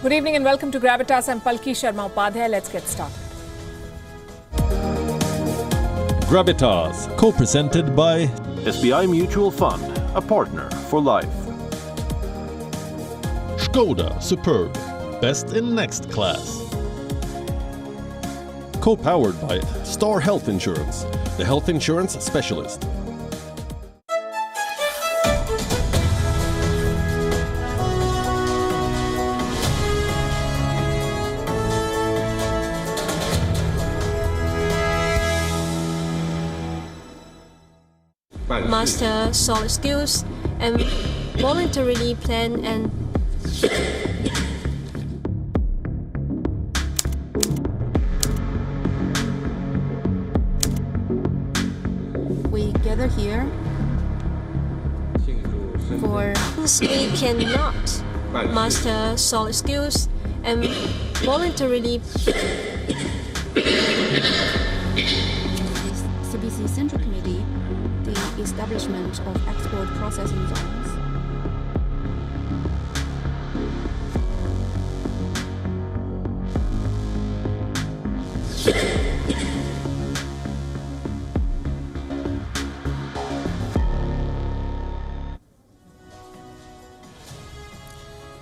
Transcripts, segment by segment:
Good evening and welcome to Gravitas. I'm Palki Sharma Upadhyay. Let's get started. Gravitas, co-presented by SBI Mutual Fund, a partner for life. Skoda Superb, best in next class. Co-powered by Star Health Insurance, the health insurance specialist. Master solid skills and voluntarily plan and we gather here for we cannot master solid skills and voluntarily CBC Central Committee the establishment of export processing zones.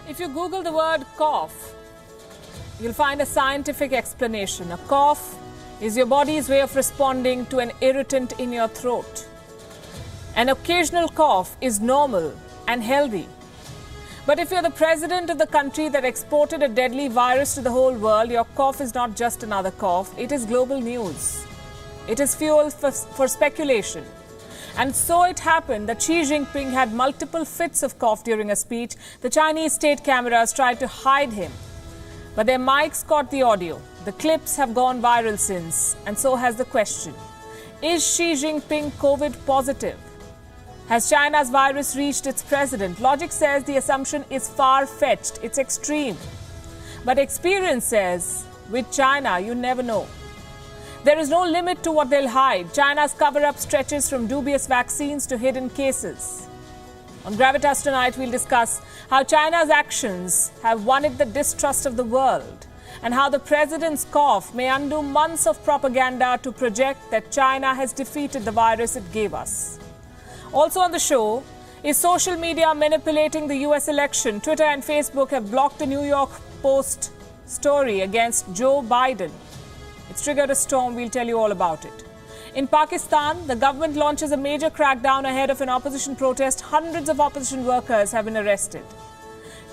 If you Google the word cough, you'll find a scientific explanation. A cough is your body's way of responding to an irritant in your throat. An occasional cough is normal and healthy. But if you're the president of the country that exported a deadly virus to the whole world, your cough is not just another cough, it is global news. It is fuel for speculation. And so it happened that Xi Jinping had multiple fits of cough during a speech. The Chinese state cameras tried to hide him, but their mics caught the audio. The clips have gone viral since, and so has the question. Is Xi Jinping COVID positive? Has China's virus reached its president? Logic says the assumption is far-fetched, it's extreme. But experience says, with China, you never know. There is no limit to what they'll hide. China's cover-up stretches from dubious vaccines to hidden cases. On Gravitas tonight, we'll discuss how China's actions have won it the distrust of the world, and how the president's cough may undo months of propaganda to project that China has defeated the virus it gave us. Also on the show, is social media manipulating the US election? Twitter and Facebook have blocked a New York Post story against Joe Biden. It's triggered a storm. We'll tell you all about it. In Pakistan, the government launches a major crackdown ahead of an opposition protest. Hundreds of opposition workers have been arrested.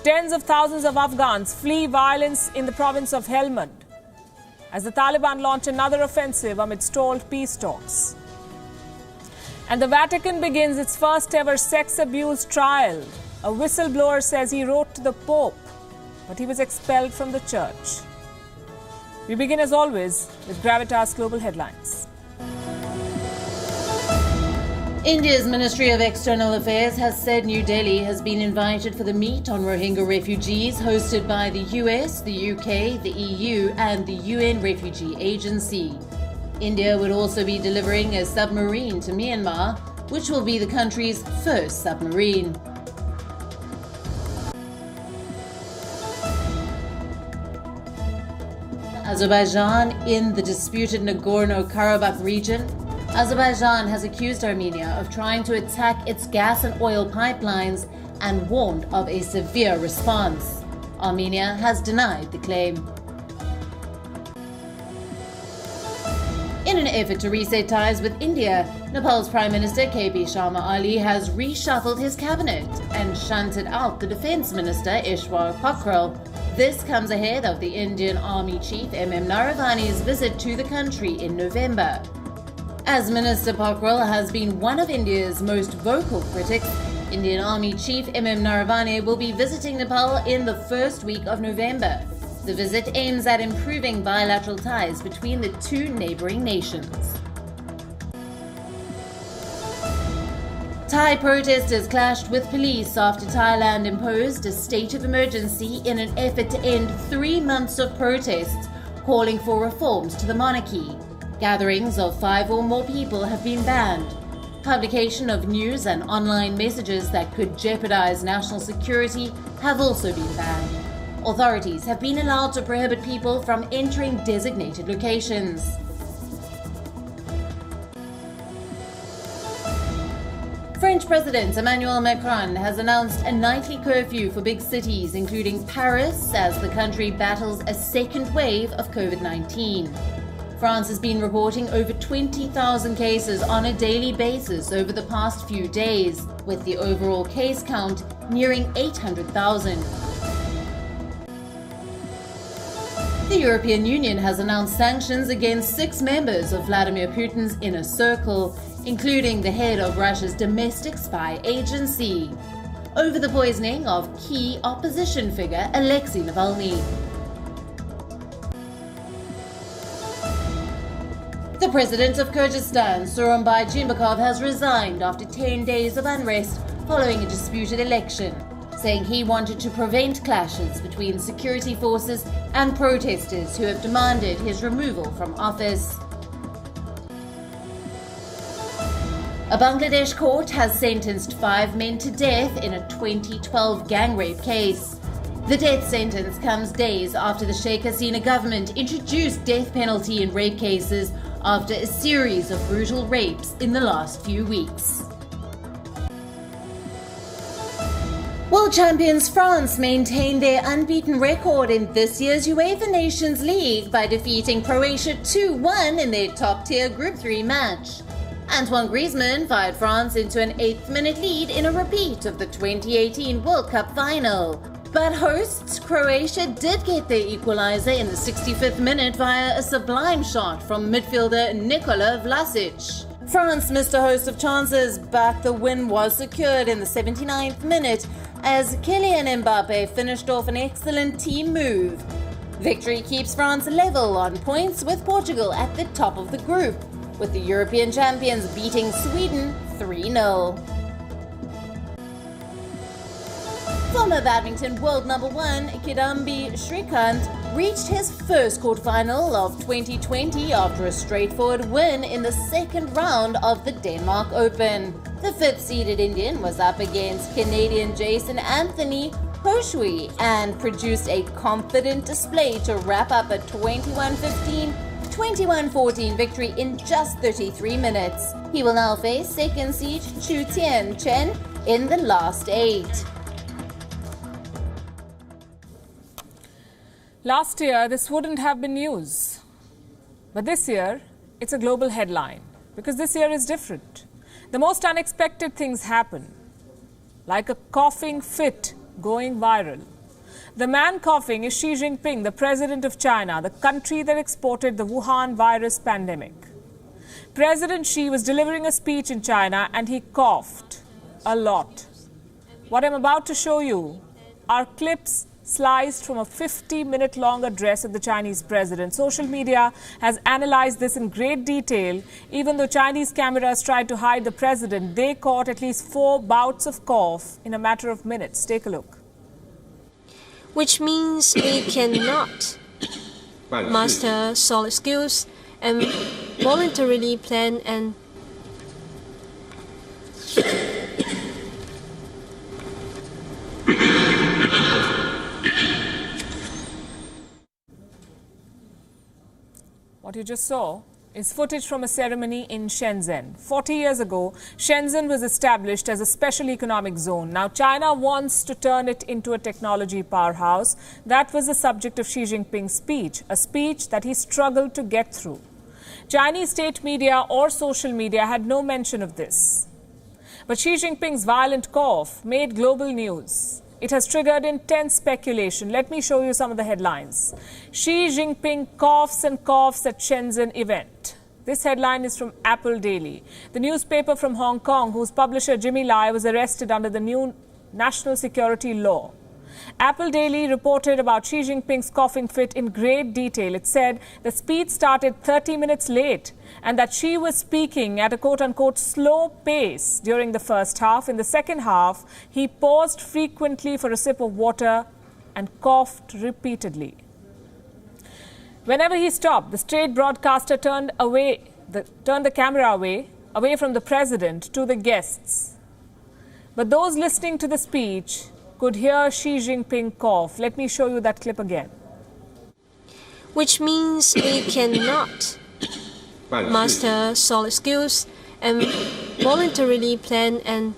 Tens of thousands of Afghans flee violence in the province of Helmand as the Taliban launch another offensive amid stalled peace talks. And the Vatican begins its first ever sex abuse trial. A whistleblower says he wrote to the Pope, but he was expelled from the church. We begin as always with Gravitas Global Headlines. India's Ministry of External Affairs has said New Delhi has been invited for the meet on Rohingya refugees hosted by the US, the UK, the EU and the UN Refugee Agency. India would also be delivering a submarine to Myanmar, which will be the country's first submarine. Azerbaijan in the disputed Nagorno-Karabakh region. Azerbaijan has accused Armenia of trying to attack its gas and oil pipelines and warned of a severe response. Armenia has denied the claim. In an effort to reset ties with India, Nepal's Prime Minister KP Sharma Ali has reshuffled his cabinet and shunted out the Defence Minister Ishwar Pokhrel. This comes ahead of the Indian Army Chief Naravani's visit to the country in November. As Minister Pokhrel has been one of India's most vocal critics, Indian Army Chief Naravani will be visiting Nepal in the first week of November. The visit aims at improving bilateral ties between the two neighbouring nations. Thai protesters clashed with police after Thailand imposed a state of emergency in an effort to end 3 months of protests, calling for reforms to the monarchy. Gatherings of 5 or more people have been banned. Publication of news and online messages that could jeopardize national security have also been banned. Authorities have been allowed to prohibit people from entering designated locations. French President Emmanuel Macron has announced a nightly curfew for big cities, including Paris, as the country battles a second wave of COVID-19. France has been reporting over 20,000 cases on a daily basis over the past few days, with the overall case count nearing 800,000. The European Union has announced sanctions against 6 members of Vladimir Putin's inner circle, including the head of Russia's domestic spy agency, over the poisoning of key opposition figure Alexei Navalny. The president of Kyrgyzstan, Soronbay Jeenbekov, has resigned after 10 days of unrest following a disputed election, saying he wanted to prevent clashes between security forces and protesters who have demanded his removal from office. A Bangladesh court has sentenced 5 men to death in a 2012 gang rape case. The death sentence comes days after the Sheikh Hasina government introduced death penalty in rape cases after a series of brutal rapes in the last few weeks. World champions France maintained their unbeaten record in this year's UEFA Nations League by defeating Croatia 2-1 in their top-tier Group 3 match. Antoine Griezmann fired France into an 8th-minute lead in a repeat of the 2018 World Cup final. But hosts Croatia did get their equalizer in the 65th minute via a sublime shot from midfielder Nikola Vlasic. France missed a host of chances, but the win was secured in the 79th minute as Kylian Mbappe finished off an excellent team move. Victory keeps France level on points with Portugal at the top of the group, with the European champions beating Sweden 3-0. Former badminton world number 1 Kidambi Shrikant reached his first quarterfinal of 2020 after a straightforward win in the second round of the Denmark Open. The 5th-seeded Indian was up against Canadian Jason Anthony Hoshwi and produced a confident display to wrap up a 21-15, 21-14 victory in just 33 minutes. He will now face second seed Chu Tien Chen in the last 8. Last year, this wouldn't have been news. But this year, it's a global headline, because this year is different. The most unexpected things happen, like a coughing fit going viral. The man coughing is Xi Jinping, the president of China, the country that exported the Wuhan virus pandemic. President Xi was delivering a speech in China and he coughed a lot. What I'm about to show you are clips sliced from a 50-minute-long address of the Chinese president. Social media has analyzed this in great detail. Even though Chinese cameras tried to hide the president, they caught at least 4 bouts of cough in a matter of minutes. Take a look. Which means we cannot master solid skills and voluntarily plan and What you just saw is footage from a ceremony in Shenzhen. 40 years ago, Shenzhen was established as a special economic zone. Now, China wants to turn it into a technology powerhouse. That was the subject of Xi Jinping's speech, a speech that he struggled to get through. Chinese state media or social media had no mention of this. But Xi Jinping's violent cough made global news. It has triggered intense speculation. Let me show you some of the headlines. Xi Jinping coughs and coughs at Shenzhen event. This headline is from Apple Daily. The newspaper from Hong Kong, whose publisher Jimmy Lai was arrested under the new national security law. Apple Daily reported about Xi Jinping's coughing fit in great detail. It said the speech started 30 minutes late and that Xi was speaking at a quote-unquote slow pace during the first half. In the second half, he paused frequently for a sip of water and coughed repeatedly. Whenever he stopped, the state broadcaster turned the camera away from the president to the guests. But those listening to the speech could hear Xi Jinping cough. Let me show you that clip again. Which means we cannot master solid skills and voluntarily plan and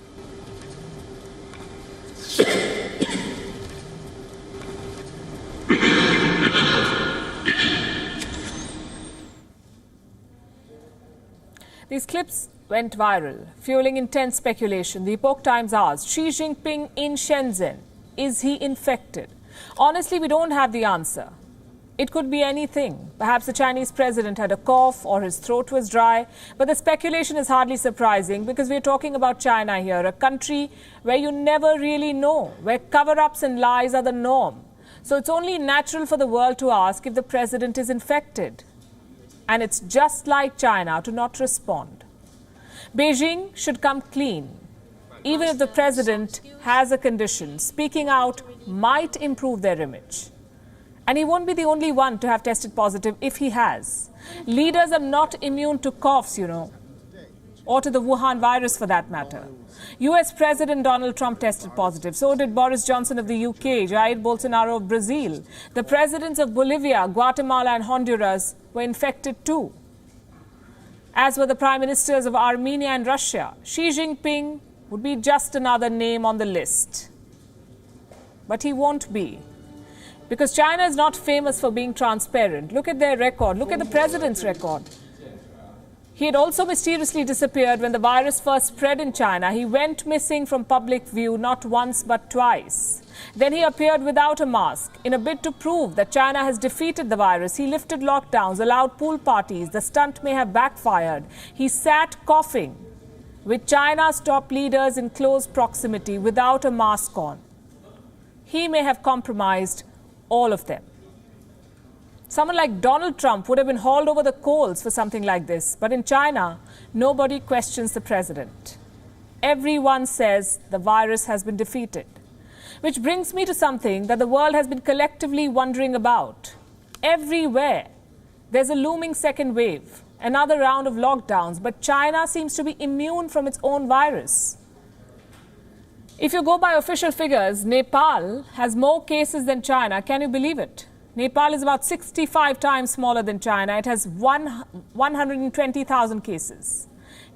These clips went viral, fueling intense speculation. The Epoch Times asked, Xi Jinping in Shenzhen, is he infected? Honestly, we don't have the answer. It could be anything. Perhaps the Chinese president had a cough or his throat was dry. But the speculation is hardly surprising because we're talking about China here, a country where you never really know, where cover-ups and lies are the norm. So it's only natural for the world to ask if the president is infected. And it's just like China to not respond. Beijing should come clean. Even if the president has a condition, speaking out might improve their image. And he won't be the only one to have tested positive if he has. Leaders are not immune to coughs, or to the Wuhan virus for that matter. US President Donald Trump tested positive. So did Boris Johnson of the UK, Jair Bolsonaro of Brazil. The presidents of Bolivia, Guatemala and Honduras were infected too. As were the prime ministers of Armenia and Russia. Xi Jinping would be just another name on the list. But he won't be. Because China is not famous for being transparent. Look at their record. Look at the president's record. He had also mysteriously disappeared when the virus first spread in China. He went missing from public view not once but twice. Then he appeared without a mask. In a bid to prove that China has defeated the virus, he lifted lockdowns, allowed pool parties. The stunt may have backfired. He sat coughing with China's top leaders in close proximity without a mask on. He may have compromised all of them. Someone like Donald Trump would have been hauled over the coals for something like this. But in China, nobody questions the president. Everyone says the virus has been defeated. Which brings me to something that the world has been collectively wondering about. Everywhere, there's a looming second wave, another round of lockdowns, but China seems to be immune from its own virus. If you go by official figures, Nepal has more cases than China. Can you believe it? Nepal is about 65 times smaller than China. It has 120,000 cases.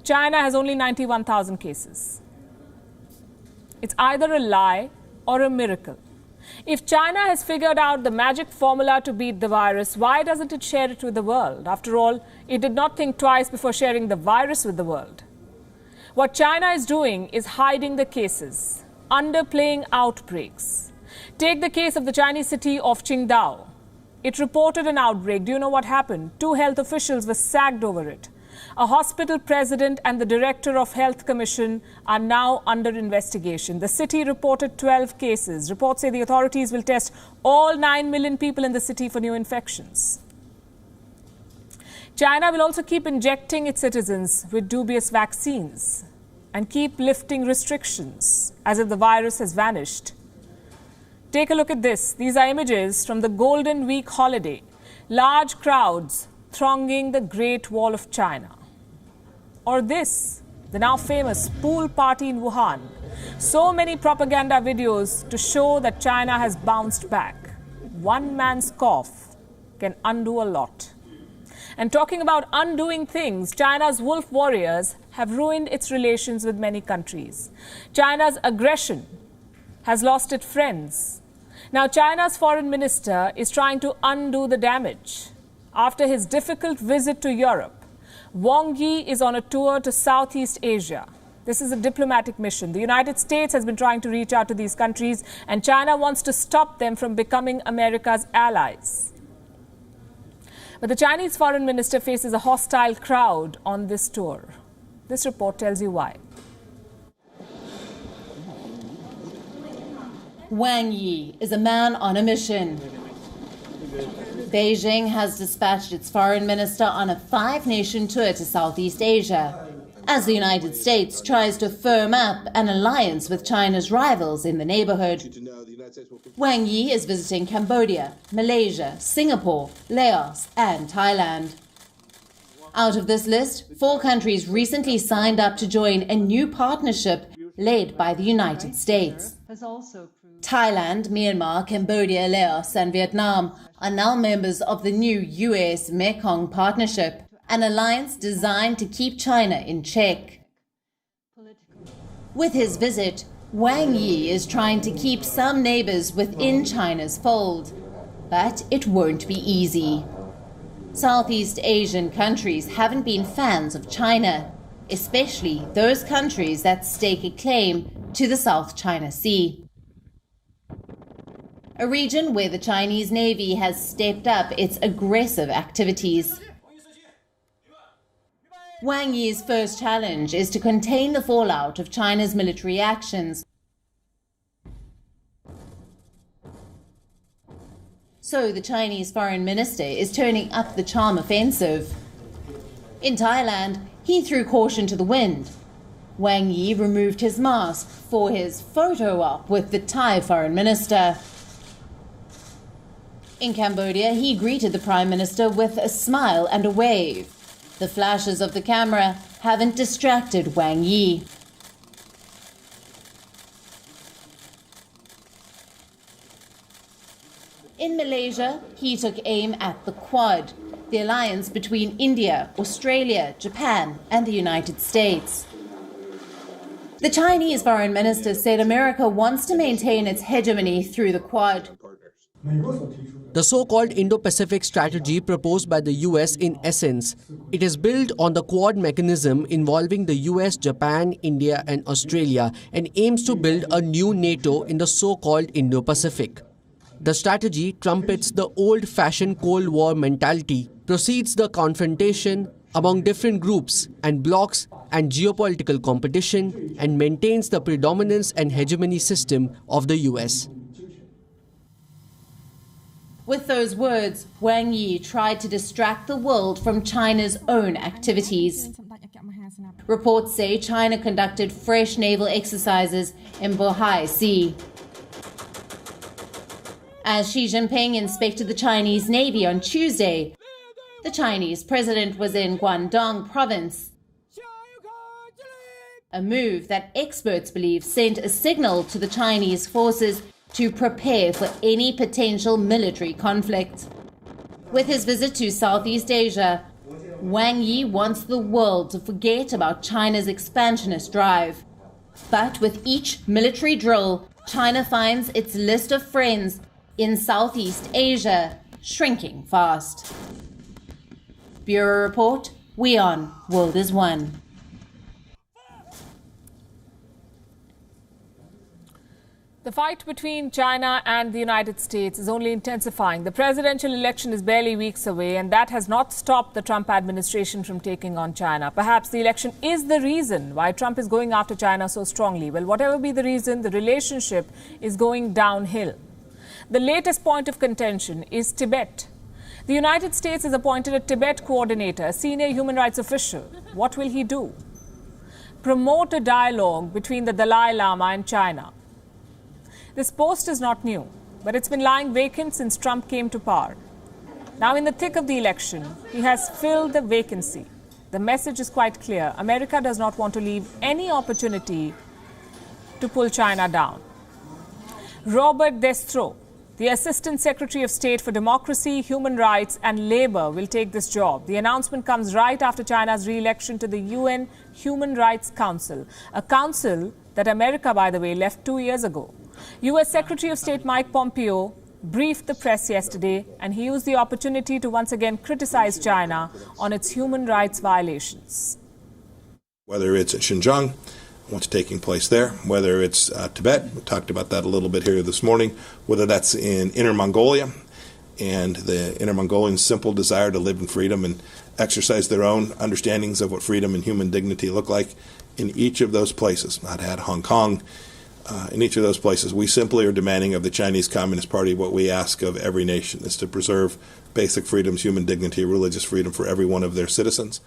China has only 91,000 cases. It's either a lie or a miracle. If China has figured out the magic formula to beat the virus, why doesn't it share it with the world? After all, it did not think twice before sharing the virus with the world. What China is doing is hiding the cases, underplaying outbreaks. Take the case of the Chinese city of Qingdao. It reported an outbreak. Do you know what happened? 2 health officials were sacked over it. A hospital president and the director of Health Commission are now under investigation. The city reported 12 cases. Reports say the authorities will test all 9 million people in the city for new infections. China will also keep injecting its citizens with dubious vaccines and keep lifting restrictions as if the virus has vanished. Take a look at this. These are images from the Golden Week holiday. Large crowds thronging the Great Wall of China. Or this, the now famous pool party in Wuhan. So many propaganda videos to show that China has bounced back. One man's cough can undo a lot. And talking about undoing things, China's wolf warriors have ruined its relations with many countries. China's aggression has lost its friends. Now, China's foreign minister is trying to undo the damage. After his difficult visit to Europe, Wang Yi is on a tour to Southeast Asia. This is a diplomatic mission. The United States has been trying to reach out to these countries, and China wants to stop them from becoming America's allies. But the Chinese foreign minister faces a hostile crowd on this tour. This report tells you why. Wang Yi is a man on a mission. Beijing has dispatched its foreign minister on a 5-nation tour to Southeast Asia, as the United States tries to firm up an alliance with China's rivals in the neighborhood. Wang Yi is visiting Cambodia, Malaysia, Singapore, Laos and Thailand. Out of this list, 4 countries recently signed up to join a new partnership led by the United States. Thailand, Myanmar, Cambodia, Laos and Vietnam are now members of the new US-Mekong Partnership, an alliance designed to keep China in check. With his visit, Wang Yi is trying to keep some neighbors within China's fold, but it won't be easy. Southeast Asian countries haven't been fans of China, especially those countries that stake a claim to the South China Sea, a region where the Chinese Navy has stepped up its aggressive activities. Wang Yi's first challenge is to contain the fallout of China's military actions. So the Chinese foreign minister is turning up the charm offensive. In Thailand, he threw caution to the wind. Wang Yi removed his mask for his photo op with the Thai foreign minister. In Cambodia, he greeted the Prime Minister with a smile and a wave. The flashes of the camera haven't distracted Wang Yi. In Malaysia, he took aim at the Quad, the alliance between India, Australia, Japan and the United States. The Chinese foreign minister said America wants to maintain its hegemony through the Quad. The so-called Indo-Pacific strategy proposed by the US, in essence, it is built on the Quad mechanism involving the US, Japan, India and Australia, and aims to build a new NATO in the so-called Indo-Pacific. The strategy trumpets the old-fashioned Cold War mentality, proceeds the confrontation among different groups and blocs and geopolitical competition, and maintains the predominance and hegemony system of the US. With those words, Wang Yi tried to distract the world from China's own activities. Reports say China conducted fresh naval exercises in Bohai Sea. As Xi Jinping inspected the Chinese Navy on Tuesday, the Chinese president was in Guangdong province, a move that experts believe sent a signal to the Chinese forces to prepare for any potential military conflict. With his visit to Southeast Asia, Wang Yi wants the world to forget about China's expansionist drive. But with each military drill, China finds its list of friends in Southeast Asia shrinking fast. Bureau Report, WION, World is One. The fight between China and the United States is only intensifying. The presidential election is barely weeks away, and that has not stopped the Trump administration from taking on China. Perhaps the election is the reason why Trump is going after China so strongly. Well, whatever be the reason, the relationship is going downhill. The latest point of contention is Tibet. The United States has appointed a Tibet coordinator, a senior human rights official. What will he do? Promote a dialogue between the Dalai Lama and China. This post is not new, but it's been lying vacant since Trump came to power. Now, in the thick of the election, he has filled the vacancy. The message is quite clear. America does not want to leave any opportunity to pull China down. Robert Destro, the Assistant Secretary of State for Democracy, Human Rights and Labour, will take this job. The announcement comes right after China's re-election to the UN Human Rights Council, a council that America, by the way, left 2 years ago. U.S. Secretary of State Mike Pompeo briefed the press yesterday, and he used the opportunity to once again criticize China on its human rights violations. Whether it's Xinjiang, what's taking place there, whether it's Tibet, we talked about that a little bit here this morning, whether that's in Inner Mongolia and the Inner Mongolians' simple desire to live in freedom and exercise their own understandings of what freedom and human dignity look like. In each of those places, not had Hong Kong, in each of those places, we simply are demanding of the Chinese Communist Party what we ask of every nation, is to preserve basic freedoms, human dignity, religious freedom for every one of their citizens.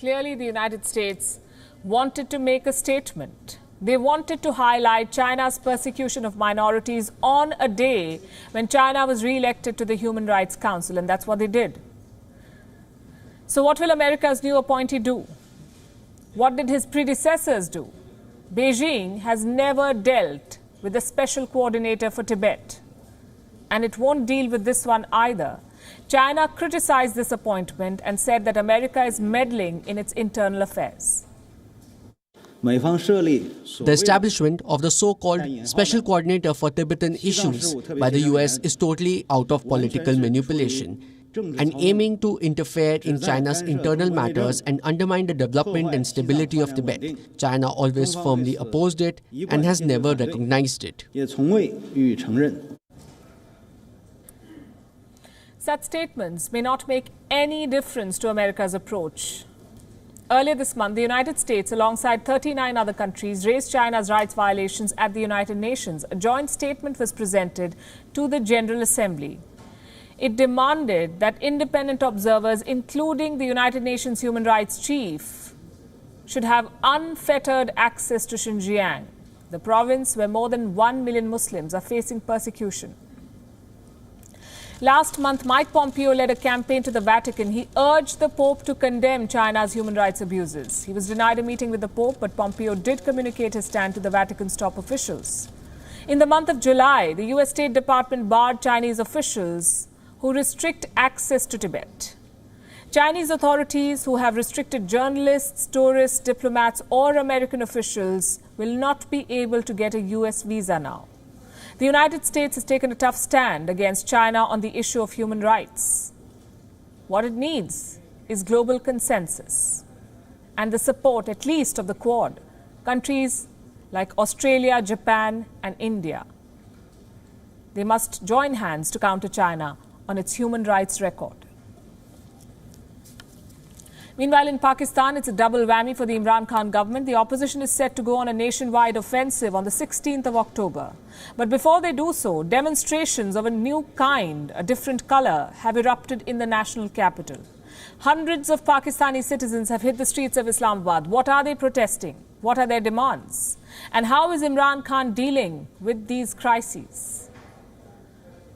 Clearly, the United States wanted to make a statement. They wanted to highlight China's persecution of minorities on a day when China was re-elected to the Human Rights Council, and that's what they did. So what will America's new appointee do? What did his predecessors do? Beijing has never dealt with a special coordinator for Tibet, and it won't deal with this one either. China criticized this appointment and said that America is meddling in its internal affairs. The establishment of the so-called Special Coordinator for Tibetan Issues by the US is totally out of political manipulation and aiming to interfere in China's internal matters and undermine the development and stability of Tibet. China always firmly opposed it and has never recognized it. Such statements may not make any difference to America's approach. Earlier this month, the United States, alongside 39 other countries, raised China's rights violations at the United Nations. A joint statement was presented to the General Assembly. It demanded that independent observers, including the United Nations Human Rights Chief, should have unfettered access to Xinjiang, the province where more than 1 million Muslims are facing persecution. Last month, Mike Pompeo led a campaign to the Vatican. He urged the Pope to condemn China's human rights abuses. He was denied a meeting with the Pope, but Pompeo did communicate his stand to the Vatican's top officials. In the month of July, the US State Department barred Chinese officials who restrict access to Tibet. Chinese authorities who have restricted journalists, tourists, diplomats, or American officials will not be able to get a US visa now. The United States has taken a tough stand against China on the issue of human rights. What it needs is global consensus and the support, at least, of the Quad, countries like Australia, Japan, and India. They must join hands to counter China on its human rights record. Meanwhile, in Pakistan, it's a double whammy for the Imran Khan government. The opposition is set to go on a nationwide offensive on the 16th of October. But before they do so, demonstrations of a new kind, a different color, have erupted in the national capital. Hundreds of Pakistani citizens have hit the streets of Islamabad. What are they protesting? What are their demands? And how is Imran Khan dealing with these crises?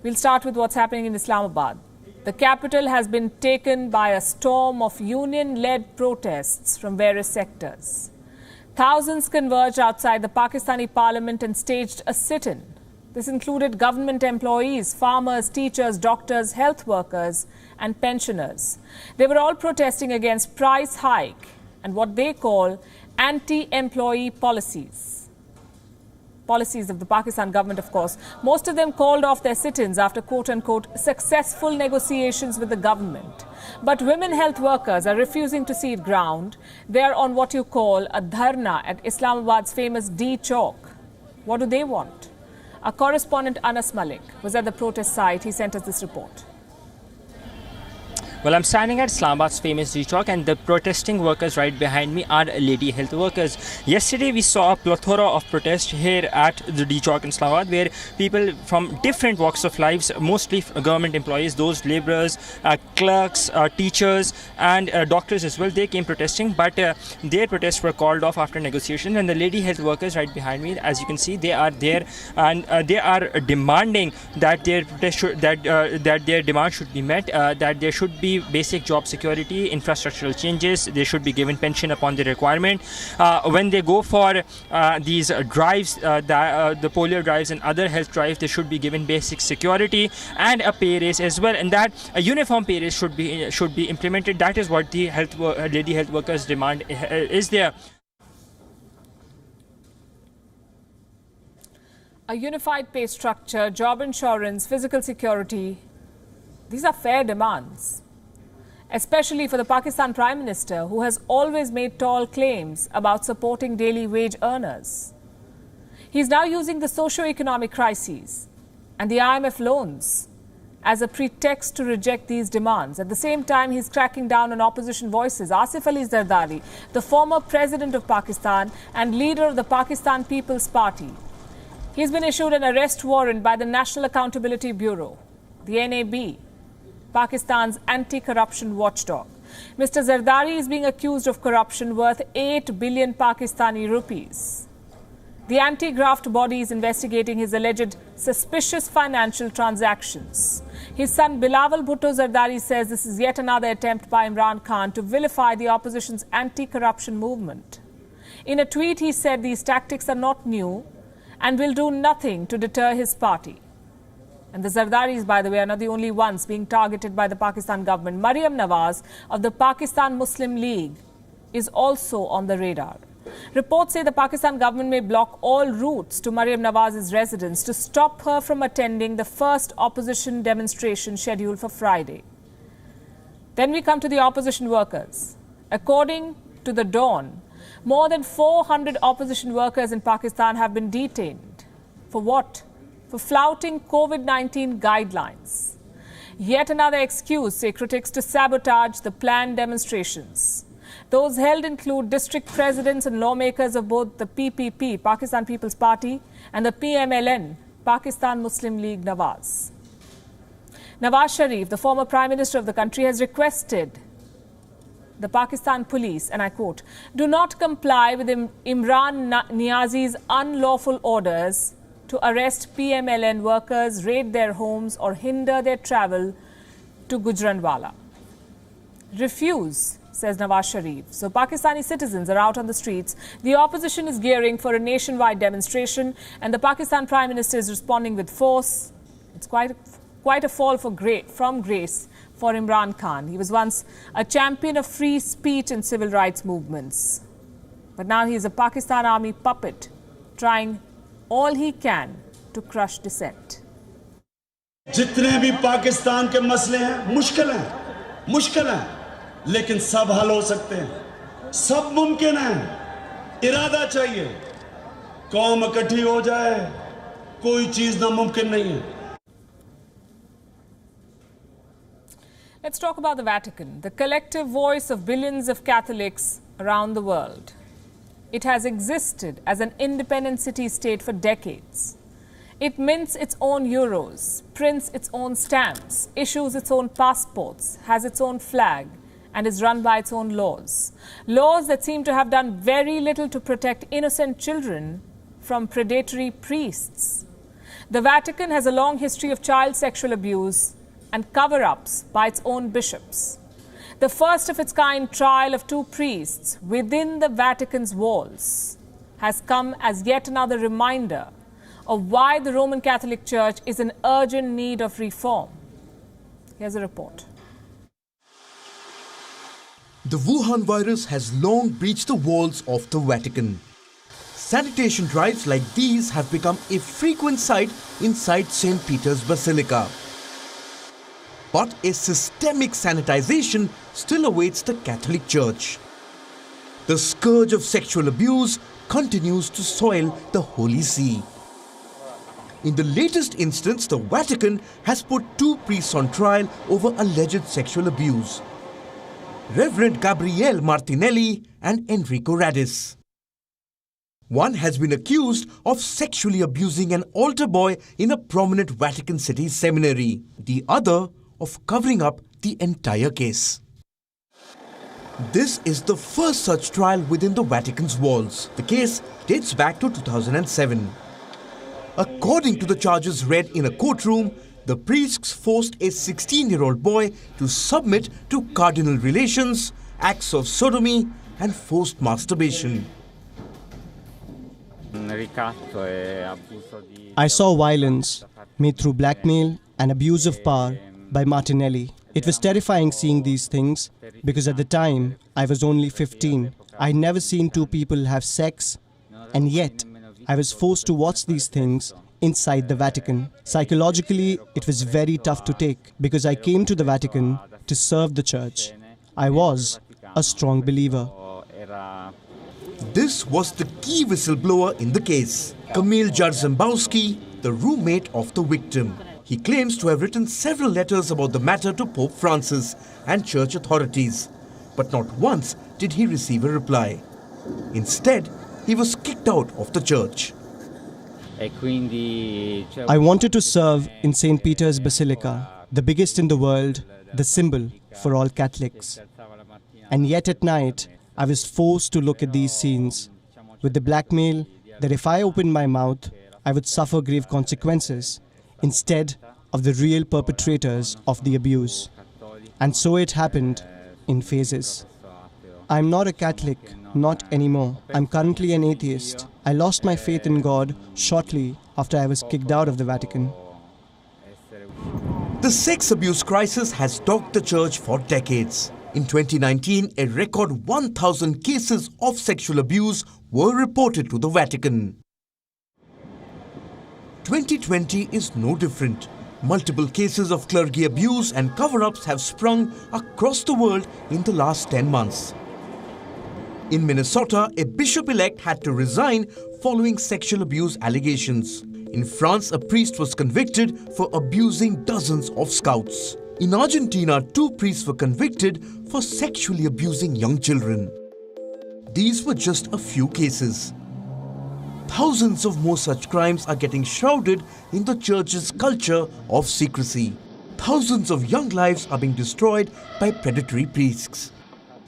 We'll start with what's happening in Islamabad. The capital has been taken by a storm of union-led protests from various sectors. Thousands converged outside the Pakistani parliament and staged a sit-in. This included government employees, farmers, teachers, doctors, health workers, and pensioners. They were all protesting against price hike and what they call anti-employee policies. Policies of the Pakistan government, of course. Most of them called off their sit-ins after quote-unquote successful negotiations with the government. But women health workers are refusing to cede ground. They are on what you call a dharna at Islamabad's famous D Chowk. What do they want? Our correspondent Anas Malik was at the protest site. He sent us this report. Well, I'm standing at Islamabad's famous D Chowk, and the protesting workers right behind me are lady health workers. Yesterday, we saw a plethora of protests here at the D Chowk in Islamabad, where people from different walks of lives, mostly government employees, those laborers, clerks, teachers, and doctors as well, they came protesting. But their protests were called off after negotiation. And the lady health workers right behind me, as you can see, they are there, and they are demanding that their protest that their demand should be met, that there should be basic job security, infrastructural changes. They should be given pension upon the requirement. When they go for these drives, the polio drives and other health drives, they should be given basic security and a pay raise as well. And that a uniform pay raise should be implemented. That is what the lady health workers demand is there. A unified pay structure, job insurance, physical security. These are fair demands, especially for the Pakistan Prime Minister, who has always made tall claims about supporting daily wage earners. He's now using the socio-economic crises and the IMF loans as a pretext to reject these demands. At the same time, he's cracking down on opposition voices. Asif Ali Zardari, the former president of Pakistan and leader of the Pakistan People's Party, he's been issued an arrest warrant by the National Accountability Bureau, the NAB, Pakistan's anti-corruption watchdog. Mr. Zardari is being accused of corruption worth 8 billion Pakistani rupees. The anti-graft body is investigating his alleged suspicious financial transactions. His son Bilawal Bhutto Zardari says this is yet another attempt by Imran Khan to vilify the opposition's anti-corruption movement. In a tweet, he said these tactics are not new and will do nothing to deter his party. And the Zardaris, by the way, are not the only ones being targeted by the Pakistan government. Maryam Nawaz of the Pakistan Muslim League is also on the radar. Reports say the Pakistan government may block all routes to Maryam Nawaz's residence to stop her from attending the first opposition demonstration scheduled for Friday. Then we come to the opposition workers. According to the Dawn, more than 400 opposition workers in Pakistan have been detained. For what? For flouting COVID-19 guidelines. Yet another excuse, say critics, to sabotage the planned demonstrations. Those held include district presidents and lawmakers of both the PPP, Pakistan People's Party, and the PMLN, Pakistan Muslim League Nawaz. Nawaz Sharif, the former Prime Minister of the country, has requested the Pakistan police, and I quote, do not comply with Imran Niazi's unlawful orders to arrest PMLN workers, raid their homes or hinder their travel to Gujranwala. Refuse, says Nawaz Sharif. So Pakistani citizens are out on the streets. The opposition is gearing for a nationwide demonstration and the Pakistan Prime Minister is responding with force. It's quite a fall from grace for Imran Khan. He was once a champion of free speech and civil rights movements. But now he is a Pakistan army puppet trying all he can to crush dissent. जितने भी पाकिस्तान के मसले हैं मुश्किल हैं लेकिन सब हल हो सकते हैं सब मुमकिन है इरादा चाहिए कौम इकट्ठी हो जाए कोई चीज नामुमकिन नहीं है. Let's talk about the Vatican, the collective voice of billions of Catholics around the world. It has existed as an independent city-state for decades. It mints its own euros, prints its own stamps, issues its own passports, has its own flag, and is run by its own laws. Laws that seem to have done very little to protect innocent children from predatory priests. The Vatican has a long history of child sexual abuse and cover-ups by its own bishops. The first of its kind trial of 2 priests within the Vatican's walls has come as yet another reminder of why the Roman Catholic Church is in urgent need of reform. Here's a report. The Wuhan virus has long breached the walls of the Vatican. Sanitation drives like these have become a frequent sight inside St. Peter's Basilica. But a systemic sanitization still awaits the Catholic Church. The scourge of sexual abuse continues to soil the Holy See. In the latest instance, the Vatican has put 2 priests on trial over alleged sexual abuse. Reverend Gabriele Martinelli and Enrico Radis. One has been accused of sexually abusing an altar boy in a prominent Vatican City seminary. The other of covering up the entire case. This is the first such trial within the Vatican's walls. The case dates back to 2007. According to the charges read in a courtroom, the priests forced a 16-year-old boy to submit to cardinal relations, acts of sodomy and forced masturbation. I saw violence made through blackmail and abuse of power by Martinelli. It was terrifying seeing these things because at the time I was only 15. I'd never seen 2 people have sex, and yet I was forced to watch these things inside the Vatican. Psychologically, it was very tough to take because I came to the Vatican to serve the church. I was a strong believer. This was the key whistleblower in the case, Kamil Jarzembowski, the roommate of the victim. He claims to have written several letters about the matter to Pope Francis and church authorities, but not once did he receive a reply. Instead, he was kicked out of the church. I wanted to serve in St. Peter's Basilica, the biggest in the world, the symbol for all Catholics. And yet at night, I was forced to look at these scenes with the blackmail that if I opened my mouth, I would suffer grave consequences instead of the real perpetrators of the abuse. And so it happened in phases. I'm not a Catholic, not anymore. I'm currently an atheist. I lost my faith in God shortly after I was kicked out of the Vatican. The sex abuse crisis has dogged the church for decades. In 2019, a record 1,000 cases of sexual abuse were reported to the Vatican. 2020 is no different. Multiple cases of clergy abuse and cover-ups have sprung across the world in the last 10 months. In Minnesota, a bishop-elect had to resign following sexual abuse allegations. In France, a priest was convicted for abusing dozens of scouts. In Argentina, 2 priests were convicted for sexually abusing young children. These were just a few cases. Thousands of more such crimes are getting shrouded in the church's culture of secrecy. Thousands of young lives are being destroyed by predatory priests.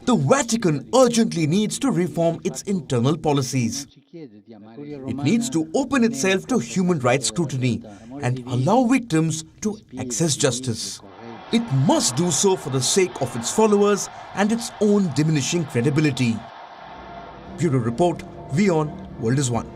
The Vatican urgently needs to reform its internal policies. It needs to open itself to human rights scrutiny and allow victims to access justice. It must do so for the sake of its followers and its own diminishing credibility. Bureau Report, WION World is One.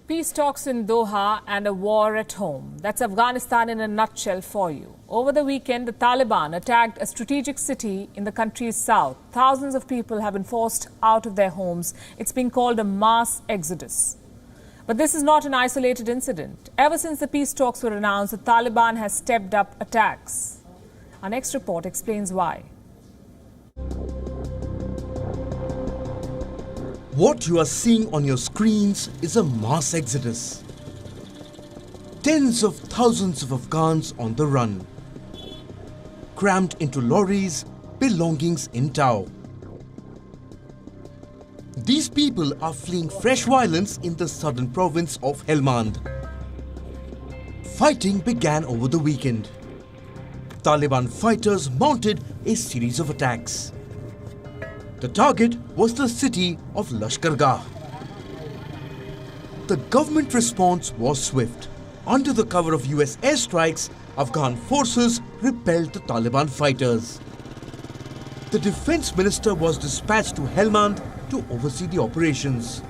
Peace talks in Doha and a war at home. That's Afghanistan in a nutshell for you. Over the weekend, the Taliban attacked a strategic city in the country's south. Thousands of people have been forced out of their homes. It's been called a mass exodus. But this is not an isolated incident. Ever since the peace talks were announced, the Taliban has stepped up attacks. Our next report explains why. What you are seeing on your screens is a mass exodus. Tens of thousands of Afghans on the run, crammed into lorries, belongings in tow. These people are fleeing fresh violence in the southern province of Helmand. Fighting began over the weekend. Taliban fighters mounted a series of attacks. The target was the city of Lashkargah. The government response was swift. Under the cover of US airstrikes, Afghan forces repelled the Taliban fighters. The defense minister was dispatched to Helmand to oversee the operations.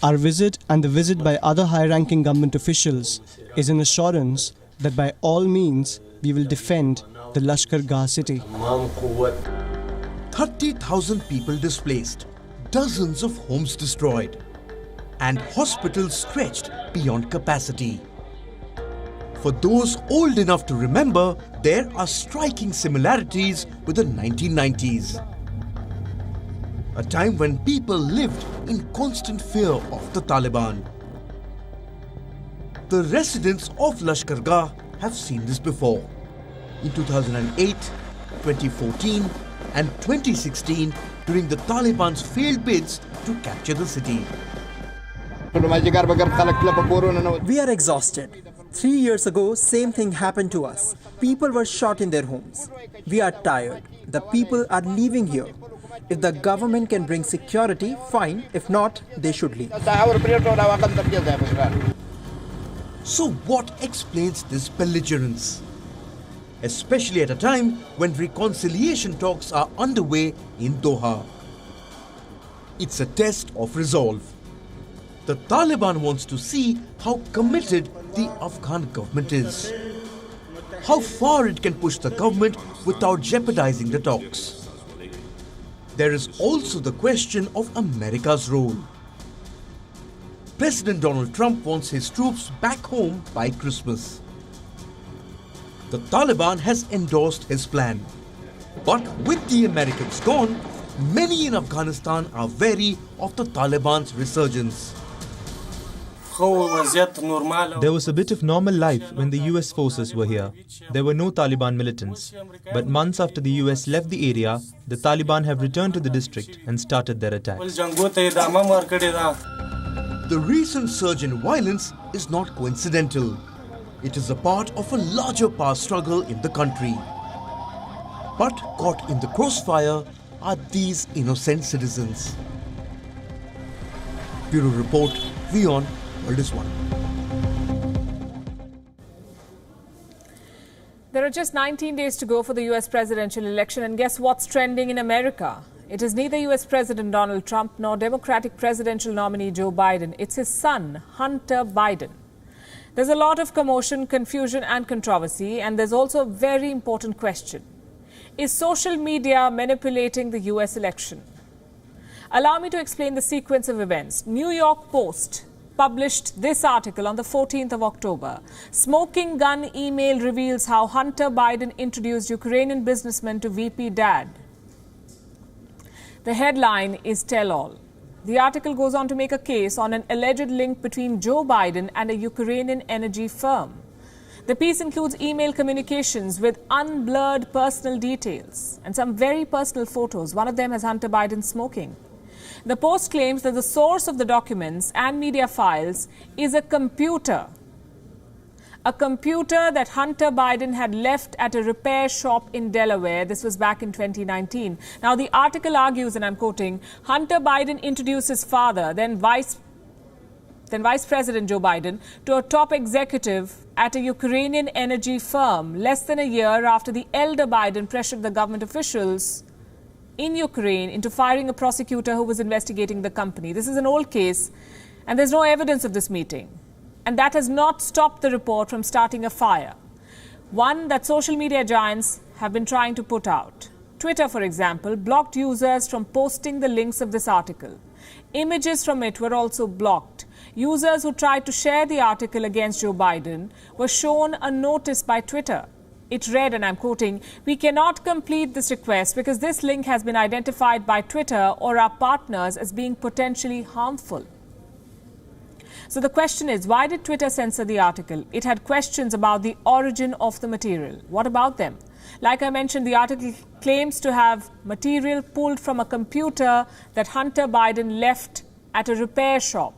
Our visit and the visit by other high-ranking government officials is an assurance that by all means we will defend the Lashkargah city. 30,000 people displaced, dozens of homes destroyed, and hospitals stretched beyond capacity. For those old enough to remember, there are striking similarities with the 1990s. A time when people lived in constant fear of the Taliban. The residents of Lashkargah have seen this before. In 2008, 2014, and 2016 during the Taliban's failed bids to capture the city. We are exhausted. 3 years ago, same thing happened to us. People were shot in their homes. We are tired. The people are leaving here. If the government can bring security, fine. If not, they should leave. So what explains this belligerence? Especially at a time when reconciliation talks are underway in Doha. It's a test of resolve. The Taliban wants to see how committed the Afghan government is. How far it can push the government without jeopardizing the talks. There is also the question of America's role. President Donald Trump wants his troops back home by Christmas. The Taliban has endorsed his plan. But with the Americans gone, many in Afghanistan are wary of the Taliban's resurgence. There was a bit of normal life when the US forces were here. There were no Taliban militants. But months after the US left the area, the Taliban have returned to the district and started their attacks. The recent surge in violence is not coincidental. It is a part of a larger power struggle in the country. But caught in the crossfire are these innocent citizens. Bureau Report, WION World is One. There are just 19 days to go for the US presidential election, and guess what's trending in America? It is neither US President Donald Trump nor Democratic presidential nominee Joe Biden. It's his son, Hunter Biden. There's a lot of commotion, confusion and controversy, and there's also a very important question. Is social media manipulating the US election? Allow me to explain the sequence of events. New York Post published this article on the 14th of October. Smoking gun email reveals how Hunter Biden introduced Ukrainian businessman to VP dad. The headline is Tell All. The article goes on to make a case on an alleged link between Joe Biden and a Ukrainian energy firm. The piece includes email communications with unblurred personal details and some very personal photos. One of them has Hunter Biden smoking. The Post claims that the source of the documents and media files is a computer that Hunter Biden had left at a repair shop in Delaware. This was back in 2019. Now, the article argues, and I'm quoting, Hunter Biden introduced his father, then Vice President Joe Biden, to a top executive at a Ukrainian energy firm less than a year after the elder Biden pressured the government officials in Ukraine into firing a prosecutor who was investigating the company. This is an old case, and there's no evidence of this meeting. And that has not stopped the report from starting a fire, one that social media giants have been trying to put out. Twitter, for example, blocked users from posting the links of this article. Images from it were also blocked. Users who tried to share the article against Joe Biden were shown a notice by Twitter. It read, and I'm quoting, "We cannot complete this request because this link has been identified by Twitter or our partners as being potentially harmful." So the question is, why did Twitter censor the article? It had questions about the origin of the material. What about them? Like I mentioned, the article claims to have material pulled from a computer that Hunter Biden left at a repair shop.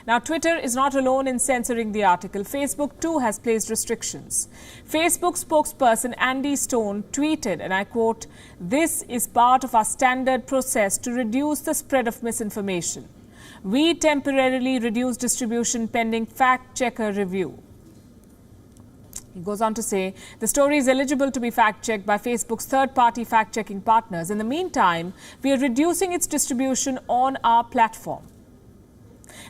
Now, Twitter is not alone in censoring the article. Facebook, too, has placed restrictions. Facebook spokesperson Andy Stone tweeted, and I quote, "This is part of our standard process to reduce the spread of misinformation. We temporarily reduce distribution pending fact-checker review." He goes on to say, the story is eligible to be fact-checked by Facebook's third-party fact-checking partners. In the meantime, we are reducing its distribution on our platform.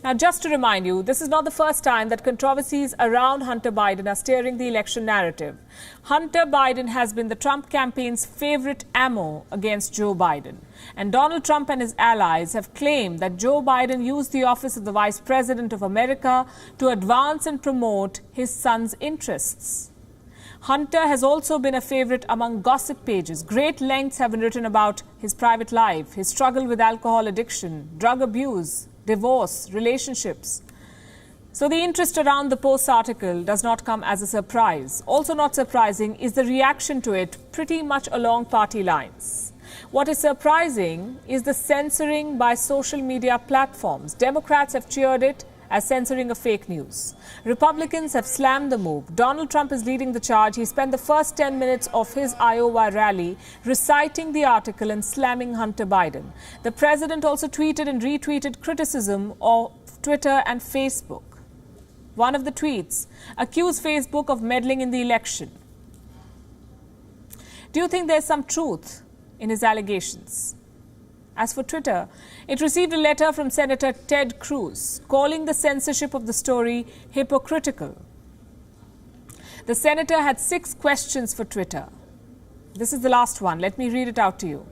Now, just to remind you, this is not the first time that controversies around Hunter Biden are steering the election narrative. Hunter Biden has been the Trump campaign's favorite ammo against Joe Biden. And Donald Trump and his allies have claimed that Joe Biden used the office of the Vice President of America to advance and promote his son's interests. Hunter has also been a favorite among gossip pages. Great lengths have been written about his private life, his struggle with alcohol addiction, drug abuse, divorce, relationships. So the interest around the Post article does not come as a surprise. Also not surprising is the reaction to it pretty much along party lines. What is surprising is the censoring by social media platforms. Democrats have cheered it as censoring of fake news. Republicans have slammed the move. Donald Trump is leading the charge. He spent the first 10 minutes of his Iowa rally reciting the article and slamming Hunter Biden. The president also tweeted and retweeted criticism of Twitter and Facebook. One of the tweets accused Facebook of meddling in the election. Do you think there's some truth in his allegations? As for Twitter, it received a letter from Senator Ted Cruz calling the censorship of the story hypocritical. The senator had 6 questions for Twitter. This is the last one. Let me read it out to you.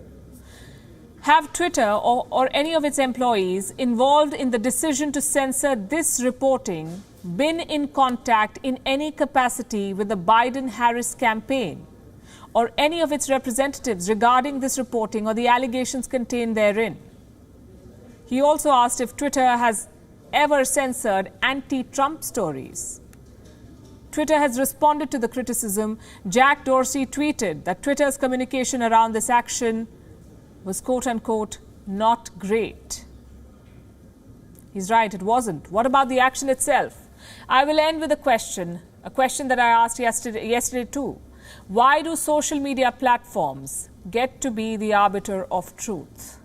Have Twitter or any of its employees involved in the decision to censor this reporting been in contact in any capacity with the Biden-Harris campaign or any of its representatives regarding this reporting or the allegations contained therein? He also asked if Twitter has ever censored anti-Trump stories. Twitter has responded to the criticism. Jack Dorsey tweeted that Twitter's communication around this action was quote-unquote not great. He's right, it wasn't. What about the action itself? I will end with a question that I asked yesterday too. Why do social media platforms get to be the arbiter of truth?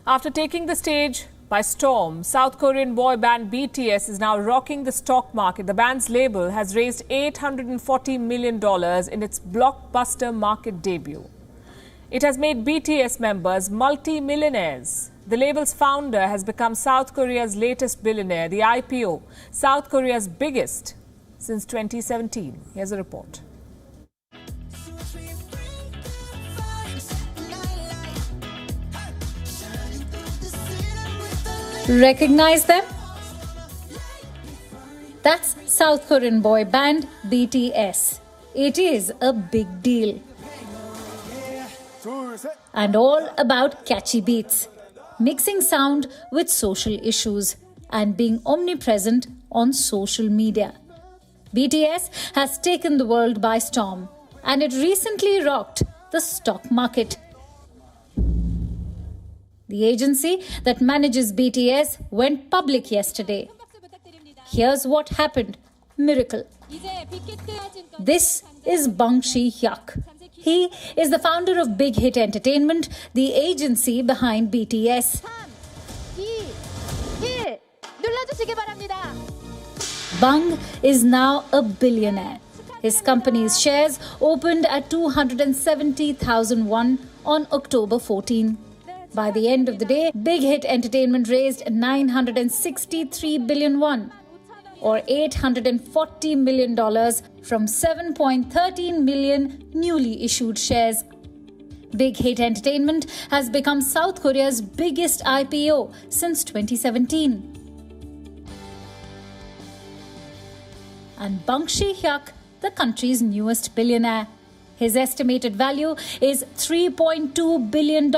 After taking the stage by storm. South Korean boy band BTS is now rocking the stock market. The band's label has raised $840 million in its blockbuster market debut. It has made BTS members multi-millionaires. The label's founder has become South Korea's latest billionaire. The IPO, South Korea's biggest since 2017. Here's a report. Recognize them? That's South Korean boy band BTS. It is a big deal. And all about catchy beats, mixing sound with social issues, and being omnipresent on social media. BTS has taken the world by storm, and it recently rocked the stock market. The agency that manages BTS went public yesterday. Here's what happened. Miracle. This is Xi Jinping. He is the founder of Big Hit Entertainment, the agency behind BTS. Bang is now a billionaire. His company's shares opened at 270,000 won on October 14. By the end of the day, Big Hit Entertainment raised 963 billion won, or $840 million from 7.13 million newly issued shares. Big Hit Entertainment has become South Korea's biggest IPO since 2017. And Xi Jinping, the country's newest billionaire. His estimated value is $3.2 billion.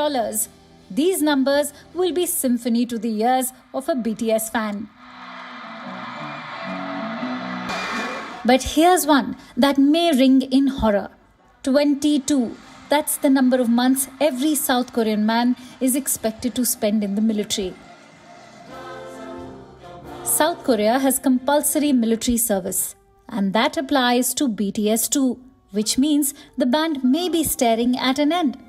These numbers will be symphony to the ears of a BTS fan. But here's one that may ring in horror. 22. That's the number of months every South Korean man is expected to spend in the military. South Korea has compulsory military service, and that applies to BTS too, which means the band may be staring at an end.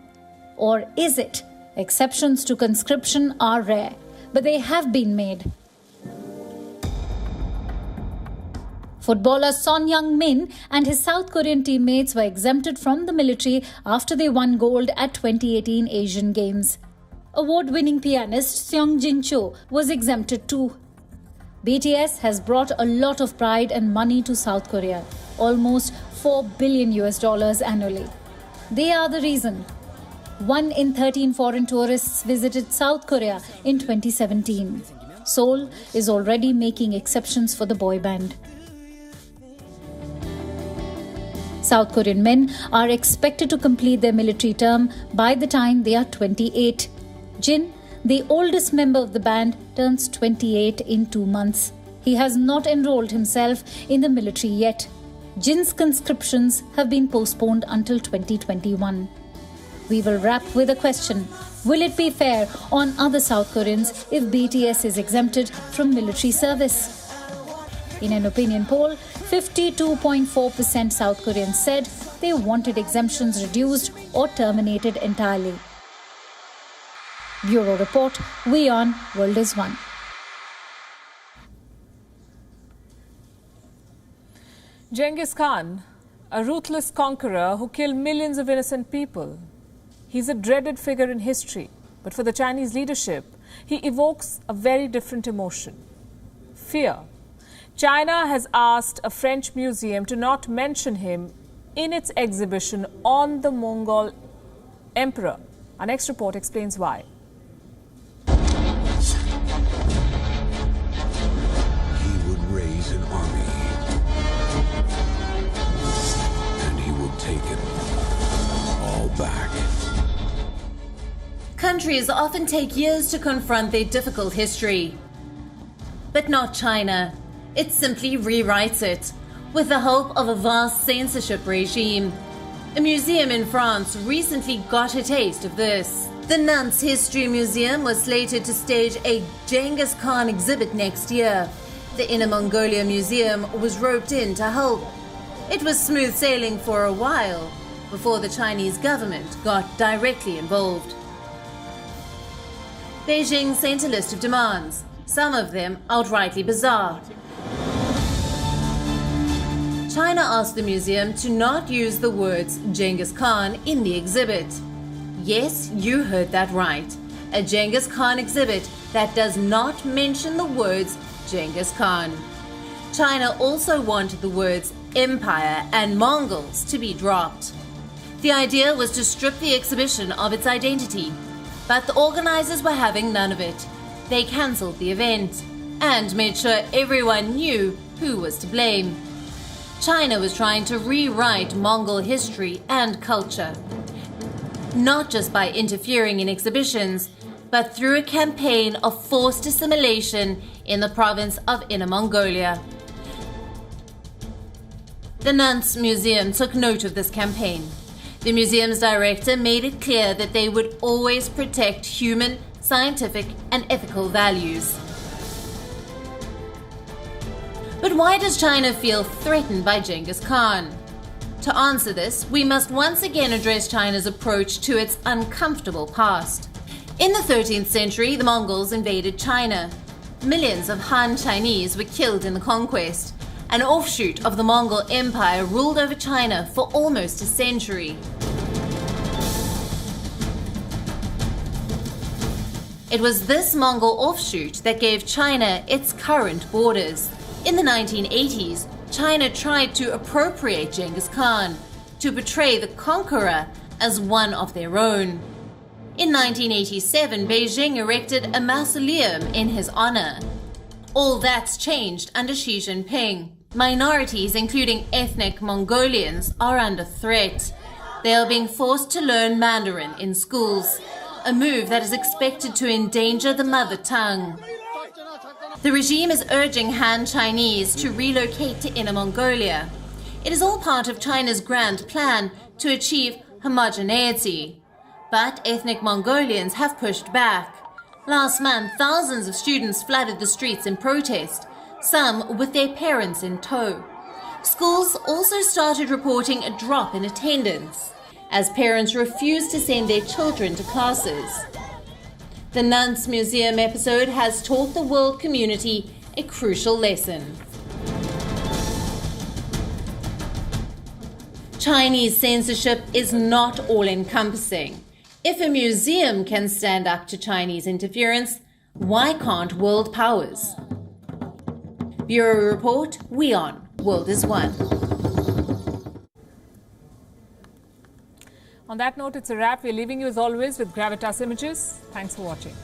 Or is it? Exceptions to conscription are rare, but they have been made. Footballer Son Heung-min and his South Korean teammates were exempted from the military after they won gold at 2018 Asian Games. Award-winning pianist Seong Jin-cho was exempted too. BTS has brought a lot of pride and money to South Korea, almost $4 billion annually. They are the reason. 1 in 13 foreign tourists visited South Korea in 2017. Seoul is already making exceptions for the boy band. South Korean men are expected to complete their military term by the time they are 28. Jin, the oldest member of the band, turns 28 in 2 months. He has not enrolled himself in the military yet. Jin's conscriptions have been postponed until 2021. We will wrap with a question. Will it be fair on other South Koreans if BTS is exempted from military service? In an opinion poll, 52.4% South Koreans said they wanted exemptions reduced or terminated entirely. Bureau Report, WION World is One. Genghis Khan, a ruthless conqueror who killed millions of innocent people. He's a dreaded figure in history, but for the Chinese leadership, he evokes a very different emotion: fear. China has asked a French museum to not mention him in its exhibition on the Mongol emperor. Our next report explains why. He would raise an army, and he will take it all back. Countries often take years to confront their difficult history. But not China. It simply rewrites it, with the help of a vast censorship regime. A museum in France recently got a taste of this. The Nantes History Museum was slated to stage a Genghis Khan exhibit next year. The Inner Mongolia Museum was roped in to help. It was smooth sailing for a while, before the Chinese government got directly involved. Beijing sent a list of demands, some of them outrightly bizarre. China asked the museum to not use the words Genghis Khan in the exhibit. Yes, you heard that right. A Genghis Khan exhibit that does not mention the words Genghis Khan. China also wanted the words Empire and Mongols to be dropped. The idea was to strip the exhibition of its identity, but the organizers were having none of it. They cancelled the event and made sure everyone knew who was to blame. China was trying to rewrite Mongol history and culture, not just by interfering in exhibitions, but through a campaign of forced assimilation in the province of Inner Mongolia. The Nantes Museum took note of this campaign. The museum's director made it clear that they would always protect human, scientific, and ethical values. But why does China feel threatened by Genghis Khan? To answer this, we must once again address China's approach to its uncomfortable past. In the 13th century, the Mongols invaded China. Millions of Han Chinese were killed in the conquest. An offshoot of the Mongol Empire ruled over China for almost a century. It was this Mongol offshoot that gave China its current borders. In the 1980s, China tried to appropriate Genghis Khan, to portray the conqueror as one of their own. In 1987, Beijing erected a mausoleum in his honor. All that's changed under Xi Jinping. Minorities, including ethnic Mongolians, are under threat. They are being forced to learn Mandarin in schools, a move that is expected to endanger the mother tongue. The regime is urging Han Chinese to relocate to Inner Mongolia. It is all part of China's grand plan to achieve homogeneity. But ethnic Mongolians have pushed back. Last month, thousands of students flooded the streets in protest, some with their parents in tow. Schools also started reporting a drop in attendance, as parents refused to send their children to classes. The Nantes Museum episode has taught the world community a crucial lesson. Chinese censorship is not all-encompassing. If a museum can stand up to Chinese interference, why can't world powers? Bureau Report, WION, World is One. On that note, it's a wrap. We're leaving you as always with Gravitas images. Thanks for watching.